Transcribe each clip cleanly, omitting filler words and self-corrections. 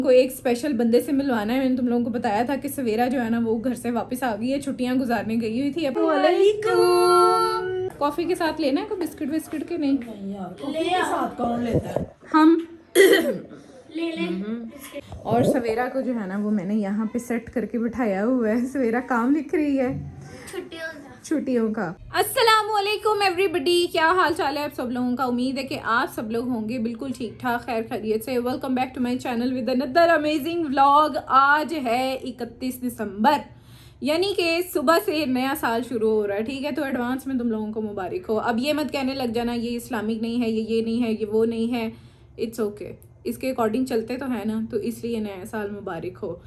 को एक स्पेशल बंदे से मिलवाना है। मैंने तुम लोगों को बताया था कि सवेरा जो है ना वो घर से वापस आ गई है, छुट्टियां गुजारने गई हुई थी। कॉफी के साथ लेना है कोई बिस्किट विस्किट के? नहीं यार, कॉफी के साथ कौन लेता है? हम ले ले। और सवेरा को जो है ना वो मैंने यहाँ पे सेट करके बिठाया हुआ है। सवेरा काम लिख रही है छुट्टियों का। अस्सलामुअलैकुम एवरीबॉडी, क्या हाल चाल है आप सब लोगों का? उम्मीद है कि आप सब लोग होंगे बिल्कुल ठीक ठाक, खैर खैरियत से। Welcome back to my channel with another amazing vlog. आज है 31 दिसंबर, यानी कि सुबह से नया साल शुरू हो रहा है। ठीक है, तो एडवांस में तुम लोगों को मुबारक हो। अब ये मत कहने लग जाना ये इस्लामिक नहीं है, ये नहीं है, ये वो नहीं है। इट्स ओके, इसके अकॉर्डिंग चलते तो है ना, तो इसलिए नया साल मुबारक हो।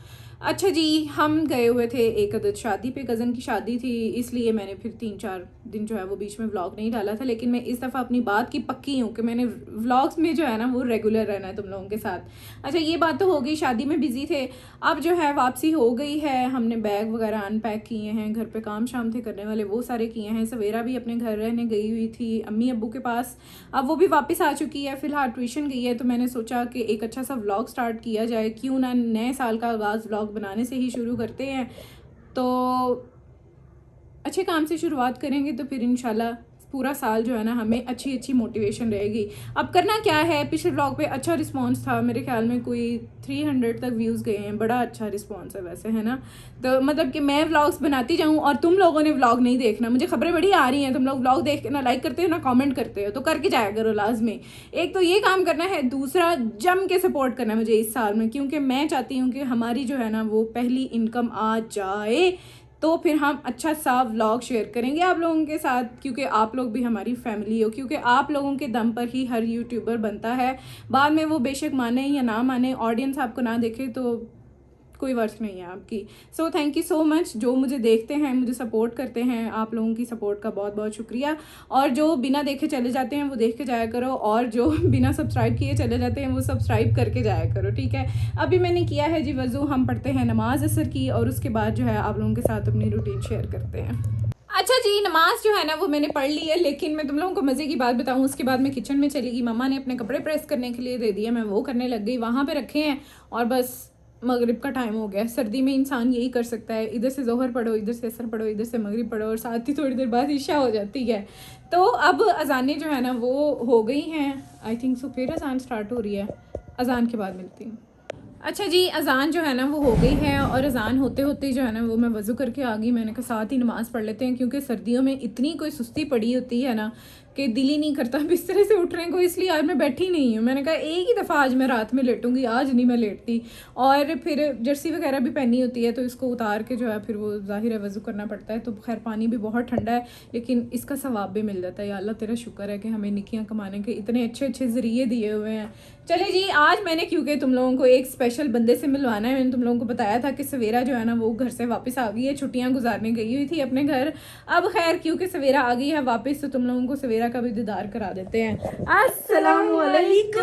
अच्छा जी, हम गए हुए थे एक अदद शादी पे, कज़न की शादी थी, इसलिए मैंने फिर 3-4 दिन जो है वो बीच में व्लॉग नहीं डाला था। लेकिन मैं इस दफ़ा अपनी बात की पक्की हूँ कि मैंने व्लॉग्स में जो है ना वो रेगुलर रहना है तुम लोगों के साथ। अच्छा, ये बात तो हो गई, शादी में बिजी थे। अब जो है वापसी हो गई है, हमने बैग वगैरह अनपैक किए हैं, घर पे काम शाम थे करने वाले वो सारे किए हैं। सवेरा भी अपने घर रहने गई हुई थी अम्मी अब्बू के पास, अब वो भी वापस आ चुकी है, फ़िलहाल ट्यूशन गई है। तो मैंने सोचा कि एक अच्छा सा व्लॉग स्टार्ट किया जाए, क्यों ना नए साल का आगाज़ व्लॉग बनाने से ही शुरू करते हैं। तो अच्छे काम से शुरुआत करेंगे तो फिर इंशाल्लाह पूरा साल जो है ना हमें अच्छी अच्छी मोटिवेशन रहेगी। अब करना क्या है, पिछले व्लॉग पे अच्छा रिस्पांस था, मेरे ख्याल में कोई 300 तक व्यूज़ गए हैं, बड़ा अच्छा रिस्पांस है वैसे, है ना। तो मतलब कि मैं व्लॉग्स बनाती जाऊँ और तुम लोगों ने व्लॉग नहीं देखना। मुझे खबरें बड़ी आ रही हैं, तुम लोग व्लॉग देख के ना लाइक करते हो ना कमेंट करते हो, तो करके जाया करो लाजमी। एक तो ये काम करना है, दूसरा जम के सपोर्ट करना है मुझे इस साल में, क्योंकि मैं चाहती हूँ कि हमारी जो है ना वो पहली इनकम आ जाए, तो फिर हम अच्छा सा व्लॉग शेयर करेंगे आप लोगों के साथ, क्योंकि आप लोग भी हमारी फैमिली हो। क्योंकि आप लोगों के दम पर ही हर यूट्यूबर बनता है, बाद में वो बेशक माने या ना माने, ऑडियंस आपको ना देखे तो कोई वर्थ नहीं है आपकी। So thank you so much, जो मुझे देखते हैं, मुझे सपोर्ट करते हैं, आप लोगों की सपोर्ट का बहुत बहुत शुक्रिया। और जो बिना देखे चले जाते हैं वो देख के जाया करो, और जो बिना सब्सक्राइब किए चले जाते हैं वो सब्सक्राइब करके जाया करो, ठीक है। अभी मैंने किया है जी वज़ू, हम पढ़ते हैं नमाज असर की, और उसके बाद जो है आप लोगों के साथ अपनी रूटीन शेयर करते हैं। अच्छा जी, नमाज जो है ना वो मैंने पढ़ ली है, लेकिन मैं तुम लोगों को मज़े की बात बताऊं, उसके बाद मैं किचन में चली गई। मम्मा ने अपने कपड़े प्रेस करने के लिए दे दिए, मैं वो करने लग गई, वहाँ पे रखे हैं, और बस मगरिब का टाइम हो गया। सर्दी में इंसान यही कर सकता है, इधर से जोहर पढ़ो, इधर से असर पढ़ो, इधर से मगरिब पढ़ो, और साथ ही थोड़ी देर बाद ईशा हो जाती है। तो अब अजानें जो है ना वो हो गई हैं, आई थिंक सो, फिर अजान स्टार्ट हो रही है, अजान के बाद मिलती हूँ। अच्छा जी, अजान जो है ना वो हो गई है, और अजान होते होते जो है ना वो मैं वज़ू करके आ गई। मैंने कहा साथ ही नमाज़ पढ़ लेते हैं, क्योंकि सर्दियों में इतनी कोई सुस्ती पड़ी होती है ना कि दिल ही नहीं करता बिस्तर से उठने को, इसलिए आज मैं बैठी नहीं हूँ। मैंने कहा एक ही दफ़ा आज मैं रात में लेटूंगी, आज नहीं मैं लेटती। और फिर जर्सी वगैरह भी पहनी होती है, तो इसको उतार के जो है फिर वो ज़ाहिर है वज़ू करना पड़ता है। तो खैर पानी भी बहुत ठंडा है, लेकिन इसका सवाब भी मिल जाता है। या अल्लाह तेरा शुक्र है कि हमें निकियां कमाने के इतने अच्छे अच्छे ज़रिए दिए हुए हैं। चले जी, आज मैंने क्योंकि तुम लोगों को एक स्पेशल बंदे से मिलवाना है, मैंने तुम लोगों को बताया था कि सवेरा जो है ना वो घर से वापस आ गई है, छुट्टियां गुजारने गई हुई थी अपने घर। अब खैर क्योंकि सवेरा आ गई है वापस, तो तुम लोगों को सवेरा का भी दीदार करा देते हैं। अस्सलामुअलैकुम,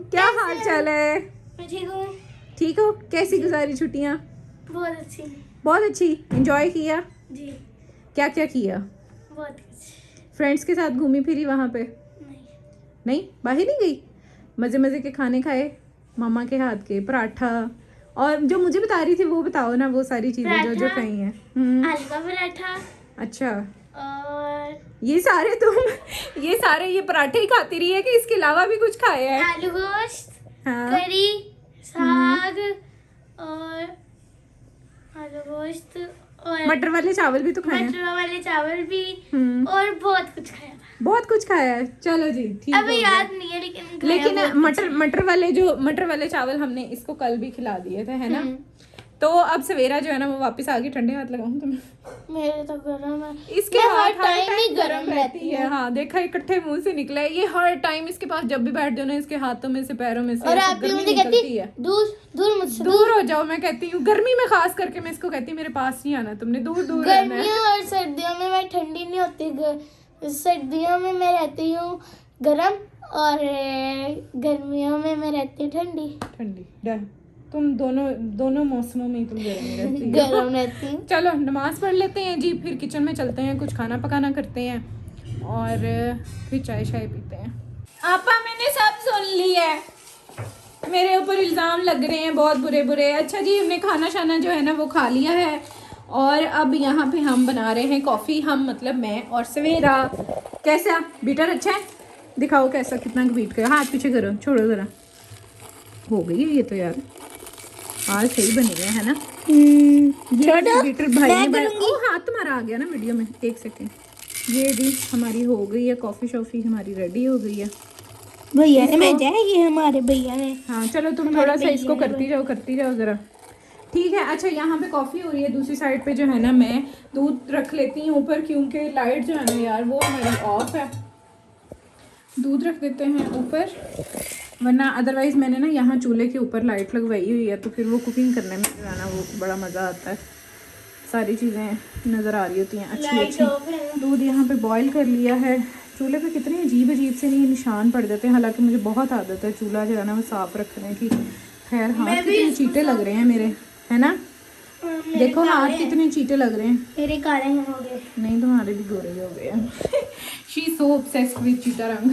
क्या हाल चाल है? ठीक हूँ। ठीक हो? कैसी गुजारी छुट्टियां? बहुत अच्छी। बहुत अच्छी। एंजॉय किया? जी क्या क्या किया? बहुत अच्छी। फ्रेंड्स के साथ घूमी फिरी वहाँ पे? नहीं, बाहर नहीं गई? मज़े मज़े के खाने खाए, मामा के हाथ के पराठा, और जो मुझे बता रही थी वो बताओ ना, वो सारी चीज़ें जो जो कही हैं। आलू का पराठा। अच्छा, और ये सारे तुम ये पराठे ही खाती रही है कि इसके अलावा भी कुछ खाया है? आलू गोश्त, हाँ, करी, साग, और आलू गोश्त, और मटर वाले चावल भी तो खाए हैं? मटर वाले चावल भी, और बहुत कुछ खाया था। बहुत कुछ खाया है। चलो जी, ठीक अभी हो गया। याद नहीं है, लेकिन मटर वाले चावल हमने इसको कल भी खिला दिए थे, है ना। तो अब सवेरा जो है ना वो वापस आ गई। ठंडे हाथ लगाऊं तुम्हें? मेरे तो गर्म है। इसके मैं हाथ हर टाइम ही गर्म रहती है। हाँ देखा, इकट्ठे मुंह से निकला है ये हर टाइम। इसके पास जब भी बैठ जाओ ना, इसके हाथों में से पैरों में से और ऐसे आप भी गर्मी मुझे निकलती कहती है। दूर दूर मुझसे दूर हो जाओ, मैं कहती हूँ गर्मी में खास करके मैं इसको कहती हूँ मेरे पास नहीं आना, तुमने दूर दूर रहना है। गर्मियों और सर्दियों में मैं ठंडी नहीं होती, सर्दियों में मैं रहती हूँ गर्म, और गर्मियों में मैं रहती हूँ ठंडी। तुम दोनों मौसमों में तुम गर्म रहती हो। गर्म रहती हूँ। चलो नमाज पढ़ लेते हैं जी, फिर किचन में चलते हैं, कुछ खाना पकाना करते हैं, और फिर चाय शाय पीते हैं। आपा मैंने सब सुन ली है, मेरे ऊपर इल्ज़ाम लग रहे हैं बहुत बुरे बुरे। अच्छा जी, हमने खाना शाना जो है ना वो खा लिया है और अब यहाँ पे हम बना रहे हैं कॉफ़ी। हम मतलब मैं और सवेरा। कैसा बीटर अच्छा है? दिखाओ कैसा, कितना बीट कर। हाथ पीछे करो, छोड़ो ज़रा। हो गई है ये तो यार, आज सही बनी है ना। ये बीटर भाई ने ओ हाथ तुम्हारा आ गया ना वीडियो में, एक सेकेंड। ये जी हमारी हो गई है कॉफ़ी शॉफ़ी, हमारी रेडी हो गई है। भैया ने भेजा है, ये हमारे भैया ने। हाँ चलो तुम थोड़ा सा इसको करती जाओ ज़रा। ठीक है। अच्छा यहाँ पे कॉफ़ी हो रही है, दूसरी साइड पे जो है ना मैं दूध रख लेती हूँ ऊपर, क्योंकि लाइट जो है ना यार वो हमारी ऑफ है। दूध रख देते हैं ऊपर, वरना अदरवाइज़ मैंने ना यहाँ चूल्हे के ऊपर लाइट लगवाई हुई है, तो फिर वो कुकिंग करने में जो है ना वो बड़ा मज़ा आता है। सारी चीज़ें नज़र आ रही होती हैं अच्छी अच्छी। दूध यहाँ पे बॉईल कर लिया है। चूल्हे पे कितने अजीब से नहीं निशान पड़ जाते हैं, हालांकि मुझे बहुत आदत है चूल्हा जो है ना वो साफ़ रखने की। खैर हाथ कितने चीटे लग रहे हैं मेरे, है ना? देखो हाथ कितने चीटे लग रहे हैं। मेरे काले हो गए। नहीं तुम्हारे भी गोरे हो गए हैं। शी सो ऑब्सेस्ड विद चीटा रंग।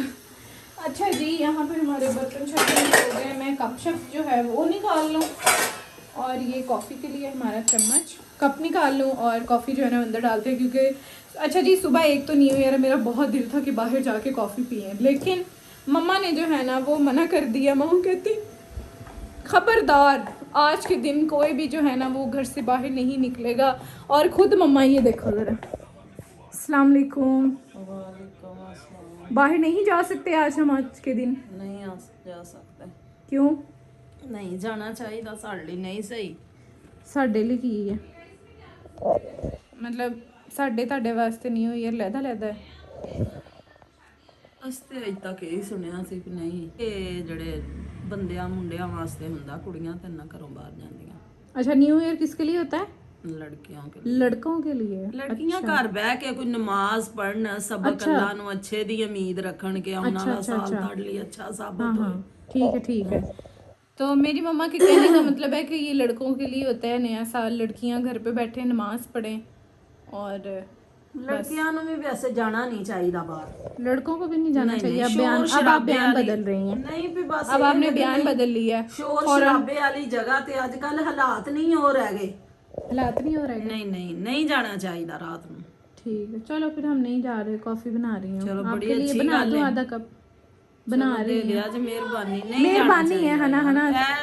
अच्छा जी, यहाँ पर हमारे बर्तन शर्तन हो गए। मैं कप शप जो है वो निकाल लूँ और ये कॉफ़ी के लिए हमारा चम्मच कप निकाल लूँ और कॉफ़ी जो है ना अंदर डालते हैं, क्योंकि अच्छा जी सुबह एक तो न्यू ईयर मेरा बहुत दिल था कि बाहर जाके कॉफ़ी पिए, लेकिन मम्मा ने जो है ना वो मना कर दिया। मम्मा कहती खबरदार आज के दिन कोई भी जो है ना वो घर से बाहर नहीं निकलेगा। और ख़ुद मम्मा ये देखो ज़रा। अस्सलाम वालेकुम। बाहर नहीं जा सकते आज हम, आज के दिन नहीं जा सकते। क्यों नहीं जाना चाहिए, साढ़े लिए नहीं सही। ਸਾਡੇ ਲਈ ਕੀ ਹੈ मतलब ਸਾਡੇ ਤੁਹਾਡੇ ਵਾਸਤੇ ਨਿਊ ਈਅਰ ਲੈਦਾ ਹੈ। ਅਸਤੇ ਅਜ ਤੱਕ ਇਹ ਸੁਣਿਆ ਸੀ ਕਿ ਨਹੀਂ, ਇਹ ਜਿਹੜੇ ਬੰਦਿਆਂ ਮੁੰਡਿਆਂ ਵਾਸਤੇ ਹੁੰਦਾ, ਕੁੜੀਆਂ ਤੇ ਨਾ ਘਰੋਂ ਬਾਹਰ ਜਾਂਦੀਆਂ। अच्छा न्यू ईयर किसके लिए होता है? लड़कियों के लिए। लड़कों के लिए। लड़कियां घर बह के कोई नमाज पढ़न, सबक अल्लाह नु अच्छे दी उम्मीद रखन के आने वाला साल ਤੁਹਾਡੇ ਲਈ अच्छा साबित होए। ठीक है। तो मेरी मम्मा के कहने का मतलब है कि ये लड़कों के लिए होता है नया साल, लड़कियां घर पे बैठे नमाज पढ़ें और लड़कियां नु भी वैसे जाना नहीं चाहिए बाहर, लड़कों को भी नहीं जाना चाहिए। अब आप बयान बदल रही हैं। नहीं भी बस अब आपने बयान बदल लिया है। शोर शराबे वाली जगह ते आजकल हालात नहीं हो रह गए। हालात नहीं हो रहे। नहीं जाना चाहिए रात में। ठीक है चलो फिर हम नहीं जा रहे, कॉफी बना रही हूँ। चलो आपके लिए बना दूँ आधा कप, बना रही है। ਮਿਹਰਬਾਨੀ है हना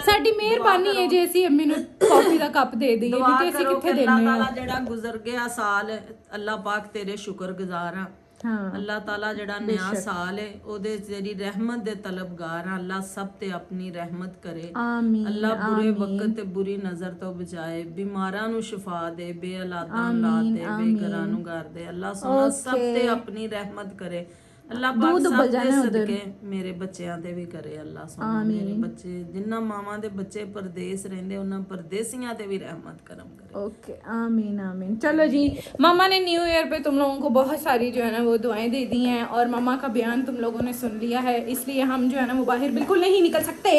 ਸਾਡੀ ਮਿਹਰਬਾਨੀ ਹੈ ਜੇ ਅਸੀਂ ਅੰਮੀ ਨੂੰ ਕਾਫੀ ਦਾ ਕੱਪ ਦੇ ਦਈਏ, ਨਹੀਂ ਤੇ ਅਸੀਂ ਕਿੱਥੇ ਦੇਣੇ ਅੱਲਾਹ ਤਾਲਾ ਜਿਹੜਾ ਗੁਜ਼ਰ ਗਿਆ ਸਾਲ, ਅੱਲਾਹ ਪਾਕ ਤੇਰੇ ਸ਼ੁਕਰਗੁਜ਼ਾਰ ਆ। ਹਾਂ ਅੱਲਾਹ ਤਾਲਾ ਜਿਹੜਾ ਨया ਸਾਲ ਹੈ ਉਹਦੇ ਤੇਰੀ ਰਹਿਮਤ ਦੇ ਤਲਬਗਾਰ ਆ। ਅੱਲਾਹ ਸਭ ਤੇ ਆਪਣੀ ਰਹਿਮਤ ਕਰੇ। ਆਮੀਨ। ਅੱਲਾਹ ਬੁਰੇ ਵਕਤ ਤੇ ਬੁਰੀ ਨਜ਼ਰ ਤੋਂ ਬਚਾਏ, ਬਿਮਾਰਾਂ ਨੂੰ ਸ਼ਿਫਾ ਦੇ, ਬੇਔਲਾਦਾਂ ਨੂੰ ਔਲਾਦ ਦੇ, ਬੇਘਰਾਂ ਨੂੰ ਘਰ ਦੇ। ਅੱਲਾਹ ਸੋਨਾ ਸਭ ਤੇ ਆਪਣੀ ਰਹਿਮਤ ਕਰੇ। ਅੱਲਾਹ ਪਾਕ ਸਭ ਦੇ ਸਦਕੇ ਮੇਰੇ ਬੱਚਿਆਂ ਤੇ ਵੀ ਕਰੇ। ਅੱਲਾਹ ਸੋਨਾ ਮੇਰੇ ਬੱਚੇ ਜਿੰਨਾ ਮਾਵਾਂ ਦੇ ਬੱਚੇ परदेश रहंदे ਉਹਨਾਂ परदेसियां ਤੇ भी रहमत करम करे। ओके आमीन आमीन। चलो जी, मामा ने न्यू ईयर पे तुम लोगों को बहुत सारी जो है ना वो दुआएं दे दी हैं और मामा का बयान तुम लोगों ने सुन लिया है, इसलिए हम जो है ना वो बाहर बिल्कुल नहीं निकल सकते,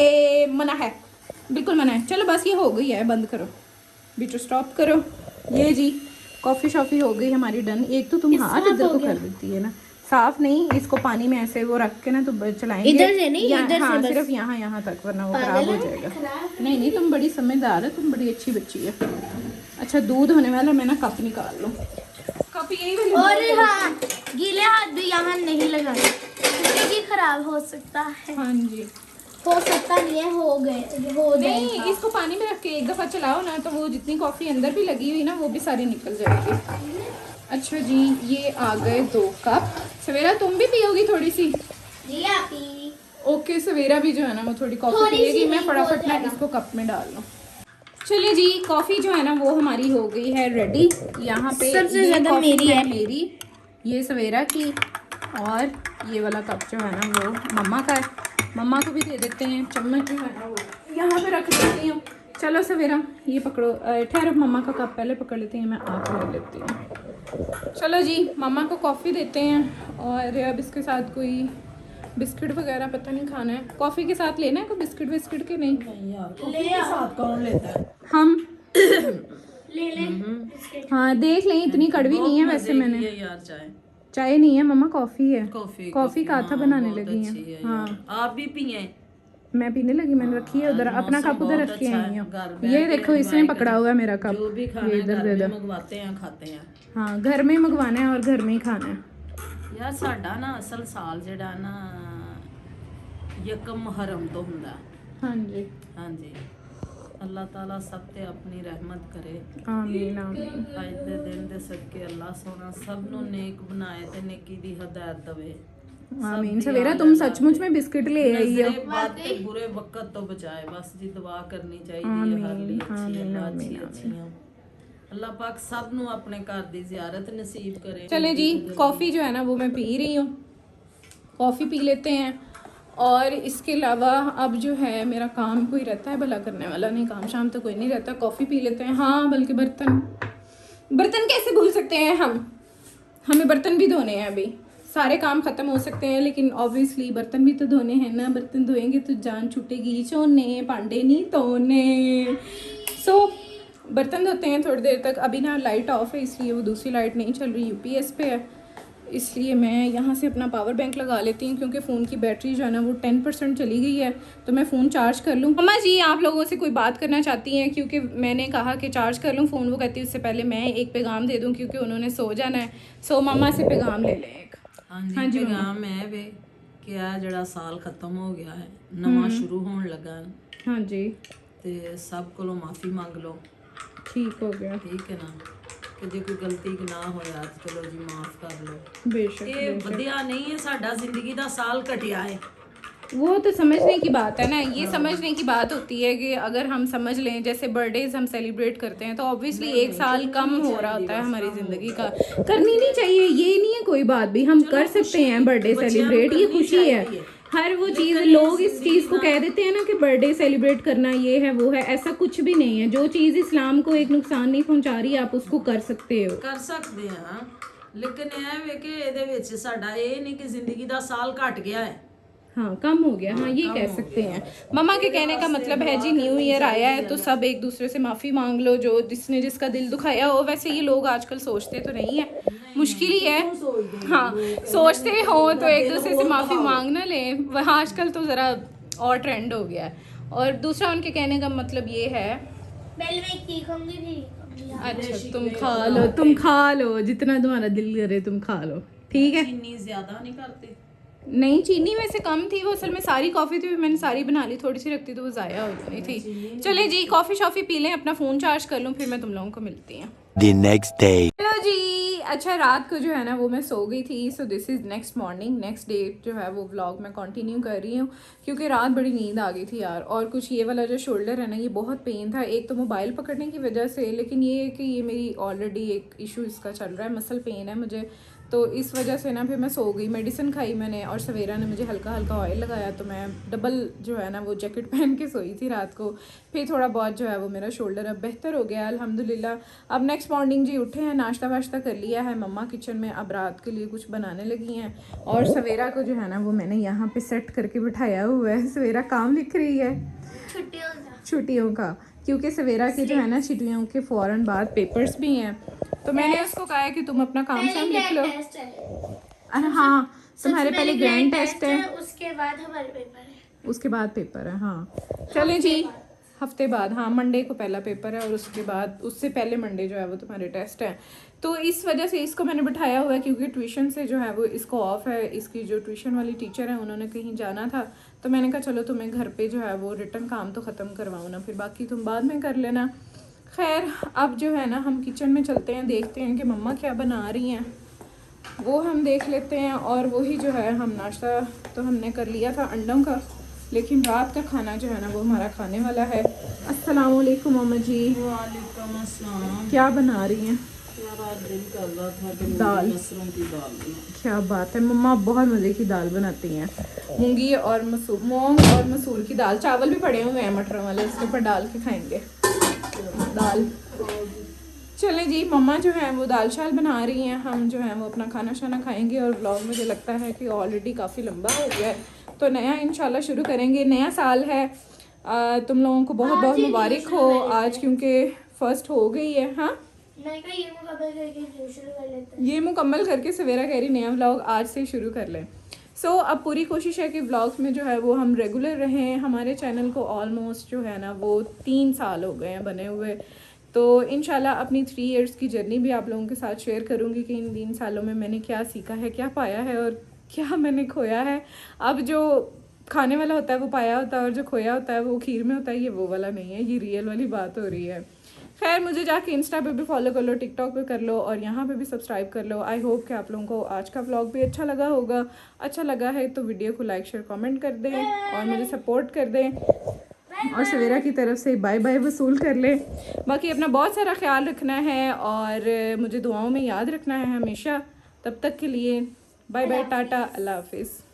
मना है, बिल्कुल मना है। चलो बस ये हो गई है, बंद करो, बीटर स्टॉप करो। ये जी कॉफ़ी शॉफ़ी हो गई हमारी डन। एक तो तुम हाथ इधर को कर देती है ना, साफ नहीं, इसको पानी में ऐसे वो रख के ना तो चलाएंगे इधर से नहीं, इधर हाँ, से सिर्फ यहाँ तक, वरना वो खराब हो जाएगा। नहीं तुम बड़ी समझदार है, तुम बड़ी अच्छी बच्ची है। अच्छा दूध होने वाला, मैं ना कप निकाल लूँ। कप यही वाली और हाँ, गीले हाथ भी यहाँ नहीं लगाने क्योंकि खराब हो सकता है। हाँ जी हो सकता नहीं है, हो नहीं, इसको पानी में रख के एक दफ़ा चलाओ ना तो वो जितनी कॉफ़ी अंदर भी लगी हुई ना वो भी सारी निकल जाएगी। अच्छा जी ये आ गए 2 कप। सवेरा तुम भी पियोगी थोड़ी सी? जी आपी। ओके सवेरा भी जो है ना वो थोड़ी कॉफ़ी पिएगी। मैं फटाफट ना इसको कप में डाल लूँ। चलिए जी कॉफ़ी जो है ना वो हमारी हो गई है रेडी। यहाँ पे सबसे ज़्यादा मेरी है, मेरी ये सवेरा की, और ये वाला कप जो है ना वो मम्मा का है। मम्मा को भी दे देते हैं। चम्मच जो है ना वो यहाँ पे रख देती हूँ। चलो सवेरा ये पकड़ो, ठहरो मम्मा का कप पहले पकड़ लेते हैं, मैं आप ले लेती हूँ। चलो जी मम्मा को कॉफ़ी देते हैं और अब इसके साथ कोई बिस्किट वगैरह पता नहीं खाना है। कॉफ़ी के साथ लेना है कोई बिस्किट विस्किट के? नहीं यार कॉफी के साथ कौन लेता है? हम ले हाँ देख लें, इतनी कड़वी नहीं है वैसे। मैंने यार चाय नहीं है मम्मा, कॉफ़ी है। कॉफी कॉफ़ी का था बनाने लगी है। हाँ आप भी पिए? मैं पीने लगी, मैंने रखी है उधर, अपना कप उधर रख के आई हूँ। ये देखो इसने पकड़ा हुआ है मेरा कप, जो भी खाना ये इधर दे दो। मंगवाते हैं खाते हैं। हाँ घर में ही मंगवाना है और घर में ही खाना है। ਯਾਰ ਸਾਡਾ ਨਾ ਅਸਲ ਸਾਲ ਜਿਹੜਾ ਨਾ ਯਕਮ ਮੁਹਰਮ ਤੋਂ ਹੁੰਦਾ। ਹਾਂਜੀ ਹਾਂਜੀ ਅੱਲਾਹ ਤਾਲਾ ਸਭ ਤੇ ਆਪਣੀ ਰਹਿਮਤ ਕਰੇ। ਆਮੀਨ ਆਮੀਨ। ਅੱਜ ਦੇ ਦਿਨ ਦੇ ਸਦਕੇ ਅੱਲਾਹ ਸੋਹਣਾ ਸਭ ਨੂੰ ਨੇਕ ਬਣਾਏ ਤੇ ਨੇਕੀ ਦੀ ਹਦਾਇਤ ਦੇਵੇ। आमीन। सवेरा तुम सचमुच में बिस्किट ले आई हो। बातें बुरे वक्त तो बचाए, बस जी दुआ करनी चाहिए हर लिए अच्छी अल्लाह पाक सब नु अपने घर दी ज़ियारत नसीब करे। चले जी कॉफ़ी जो है ना वो मैं पी रही हूँ, कॉफ़ी पी लेते हैं। और इसके अलावा अब जो है मेरा काम कोई रहता है भला करने वाला नहीं, काम शाम तो कोई नहीं रहता। कॉफ़ी पी लेते हैं। हाँ बल्कि बर्तन कैसे भूल सकते हैं हम, हमें बर्तन भी धोने हैं। अभी सारे काम ख़त्म हो सकते हैं लेकिन ऑब्वियसली बर्तन भी तो धोने हैं ना। बर्तन धोएंगे तो जान छूटेगी, चोने पांडे नहीं तोने। सो बर्तन धोते हैं थोड़ी देर तक। अभी ना लाइट ऑफ है इसलिए वो दूसरी लाइट नहीं चल रही, यूपीएस पे है, इसलिए मैं यहाँ से अपना पावर बैंक लगा लेती हूँ क्योंकि फ़ोन की बैटरी जो है ना वो 10% चली गई है, तो मैं फ़ोन चार्ज कर लूँ। मम्मा जी आप लोगों से कोई बात करना चाहती हैं क्योंकि मैंने कहा कि चार्ज कर लूँ फ़ोन, वो कहती है उससे पहले मैं एक पैगाम दे दूँ क्योंकि उन्होंने सो जाना है। सो मम्मा से पैगाम ले लें एक। हाँ जी पैगाम है वे कि आ जड़ा साल खत्म हो गया है, नवा शुरू होने लगा है। हाँ जी ते सब कोलों माफ़ी मांग लो। ठीक हो गया, ठीक है ना, कि जे कोई गलती ना होया तो चलो जी माफ़ कर लो। बेशक ये वधिया नहीं है, साडा जिंदगी दा साल घटिया है। वो तो समझने की बात है ना, ये समझने की बात होती है कि अगर हम समझ लें जैसे बर्थडेज हम सेलिब्रेट करते हैं तो ऑब्वियसली एक साल कम हो रहा होता है हमारी ज़िंदगी का। करनी नहीं चाहिए, ये नहीं है कोई बात भी, हम कर सकते हैं बर्थडे सेलिब्रेट, ये खुशी है। हर वो चीज़ लोग इस चीज़ को कह देते हैं ना कि बर्थडे सेलिब्रेट करना ये है वो है, ऐसा कुछ भी नहीं है। जो चीज़ इस्लाम को एक नुकसान नहीं पहुंचा रही आप उसको कर सकते हो। कर सकते हैं लेकिन ਇਹ ਵੇ ਕਿ ਇਹਦੇ ਵਿੱਚ ਸਾਡਾ ਇਹ ਨਹੀਂ कि जिंदगी ਦਾ ਸਾਲ ਘਟ ਗਿਆ है। हाँ कम हो गया, हाँ ये कह सकते हैं। मम्मा के कहने का मतलब है जी न्यू ईयर आया है तो सब एक दूसरे से माफ़ी मांग लो, जो जिसने जिसका दिल दुखाया हो। वैसे ये लोग आजकल सोचते तो नहीं है, मुश्किल ही है। हाँ सोचते हो तो एक दूसरे से माफ़ी मांग ना लें, वह आजकल तो ज़रा और ट्रेंड हो गया है। और दूसरा उनके कहने का मतलब ये है, अच्छा तुम खा लो जितना तुम्हारा दिल करे तुम खा लो, ठीक है। चीनी ज़्यादा नहीं करते? नहीं चीनी वैसे कम थी, वो असल में सारी कॉफ़ी थी, मैंने सारी बना ली, थोड़ी सी रखती तो वो ज़ाया हो जानी थी। चले जी कॉफ़ी शॉफ़ी पी लें, अपना फ़ोन चार्ज कर लूँ, फिर मैं तुम लोगों को मिलती हूँ। The next day. हेलो जी, अच्छा रात को जो है ना वो मैं सो गई थी। So this is next morning, next day जो है वो व्लॉग मैं कंटिन्यू कर रही हूँ क्योंकि रात बड़ी नींद आ गई थी यार। और कुछ ये वाला जो शोल्डर है ना ये बहुत पेन था, एक तो मोबाइल पकड़ने की वजह से, लेकिन ये है कि ये मेरी ऑलरेडी एक इशू इसका चल रहा है, मसल पेन है मुझे, तो इस वजह से ना फिर मैं सो गई। मेडिसिन खाई मैंने और सवेरा ने मुझे हल्का हल्का ऑयल लगाया, तो मैं डबल जो है ना वो जैकेट पहन के सोई थी रात को। फिर थोड़ा बहुत जो है वो मेरा शोल्डर अब बेहतर हो गया अल्हम्दुलिल्लाह। अब नेक्स्ट मॉर्निंग जी उठे हैं, नाश्ता वाश्ता कर लिया है, मम्मा किचन में अब रात के लिए कुछ बनाने लगी हैं। और सवेरा को जो है ना वो मैंने यहाँ पे सेट करके बिठाया हुआ है, सवेरा काम लिख रही है छुट्टियों का, क्योंकि सवेरा के जो है ना छुट्टियों के फ़ौरन बाद पेपर्स भी हैं, तो मैंने उसको कहा है कि तुम अपना काम शाम लिख लो। अरे हाँ तुम्हारे पहले ग्रैंड टेस्ट है, उसके बाद हमारे पेपर है, उसके बाद पेपर है। हाँ चलें जी हफ्ते बाद, हाँ मंडे को पहला पेपर है और उसके बाद उससे पहले मंडे जो है वो तुम्हारे टेस्ट है। तो इस वजह से इसको मैंने बिठाया हुआ है क्योंकि ट्यूशन से जो है वो इसको ऑफ है, इसकी जो ट्यूशन वाली टीचर है उन्होंने कहीं जाना था, तो मैंने कहा चलो तुम्हें घर पे जो है वो रिटर्न काम तो ख़त्म करवाऊँ ना, फिर बाकी तुम बाद में कर लेना। खैर अब जो है ना हम किचन में चलते हैं, देखते हैं कि मम्मा क्या बना रही हैं, वो हम देख लेते हैं। और वही जो है हम नाश्ता तो हमने कर लिया था अंडों का, लेकिन रात का खाना जो है ना वो हमारा खाने वाला है। अस्सलाम वालेकुम मम्मा जी। वालेकुम अस्सलाम। क्या बना रही हैं? दिल कर रहा था कि दाल, मसरूम की दाल बनाऊं। क्या बात है, मम्मा बहुत मज़े की दाल बनाती हैं, मूंगी और मूंग और मसूर की दाल। चावल भी पड़े हुए हैं मटर वाले, उसके ऊपर डाल के खाएंगे दाल। चले जी मम्मा जो है वो दाल शाल बना रही हैं, हम जो है वो अपना खाना शाना खाएंगे। और व्लॉग मुझे लगता है कि ऑलरेडी काफ़ी लंबा हो गया है, तो नया इंशाल्लाह शुरू करेंगे। नया साल है, तुम लोगों को बहुत बहुत मुबारक हो आज, क्योंकि फर्स्ट हो गई है। हाँ ये मुकम्मल करके सवेरा कह रही नया व्लॉग आज से शुरू कर लें। सो अब पूरी कोशिश है कि व्लॉग्स में जो है वो हम रेगुलर रहें। हमारे चैनल को ऑलमोस्ट जो है ना वो 3 साल हो गए हैं बने हुए, तो इंशाल्लाह अपनी 3 इयर्स की जर्नी भी आप लोगों के साथ शेयर करूँगी कि इन 3 सालों में मैंने क्या सीखा है, क्या पाया है और क्या मैंने खोया है। अब जो खाने वाला होता है वो पाया होता है और जो खोया होता है वो खीर में होता है, ये वो वाला नहीं है, ये रियल वाली बात हो रही है। खैर मुझे जाके इंस्टा पे भी फॉलो कर लो, टिकटॉक पे कर लो और यहाँ पे भी सब्सक्राइब कर लो। आई होप कि आप लोगों को आज का व्लॉग भी अच्छा लगा होगा। अच्छा लगा है तो वीडियो को लाइक शेयर कमेंट कर दें और मुझे सपोर्ट कर दें और सवेरा की तरफ से बाय बाय वसूल कर ले। बाकी अपना बहुत सारा ख्याल रखना है और मुझे दुआओं में याद रखना है हमेशा। तब तक के लिए बाय बाय, टाटा, अल्लाह हाफिज़।